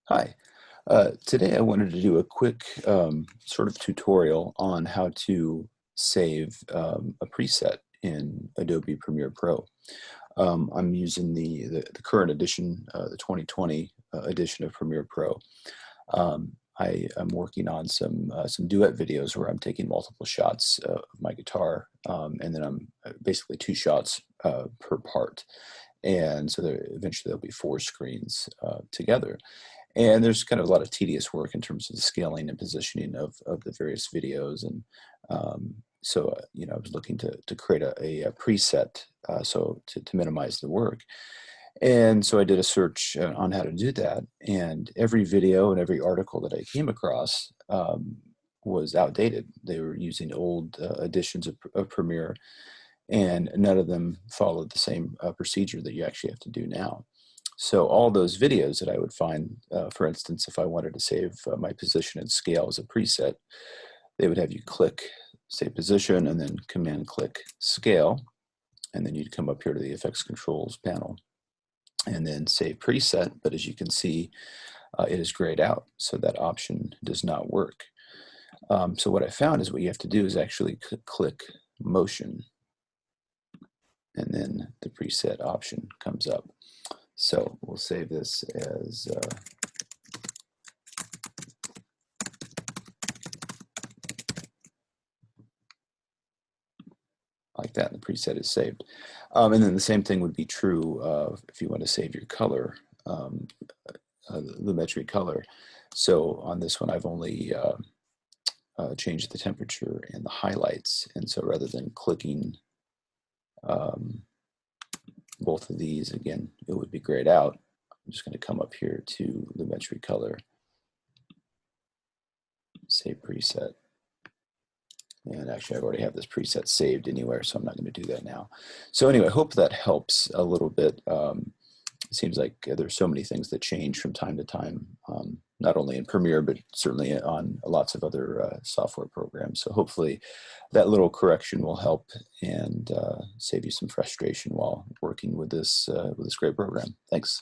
Hi. Today I wanted to do a quick sort of tutorial on how to save a preset in Adobe Premiere Pro. I'm using the current edition, the 2020 edition of Premiere Pro. I am working on some duet videos where I'm taking multiple shots of my guitar, and then I'm basically two shots per part. And so eventually there'll be four screens together. And there's kind of a lot of tedious work in terms of the scaling and positioning of the various videos. And I was looking to create a preset to minimize the work. And so I did a search on how to do that. And every video and every article that I came across was outdated. They were using old editions of Premiere, and none of them followed the same procedure that you actually have to do now. So all those videos that I would find, for instance, if I wanted to save my position and scale as a preset, they would have you click save position and then command click scale. And then you'd come up here to the effects controls panel and then save preset. But as you can see, it is grayed out. So that option does not work. So what I found is what you have to do is actually click motion, and then the preset option comes up. So we'll save this as like that, and the preset is saved. And then the same thing would be true if you want to save your color, lumetri color. So on this one, I've only changed the temperature and the highlights. And so rather than clicking both of these, again, it would be grayed out. I'm just going to come up here to lumetri color, save preset. And actually, I already have this preset saved anywhere, so I'm not going to do that now. So anyway, I hope that helps a little bit. It seems like there's so many things that change from time to time, not only in Premiere, but certainly on lots of other software programs. So hopefully that little correction will help and save you some frustration while working with this great program. Thanks.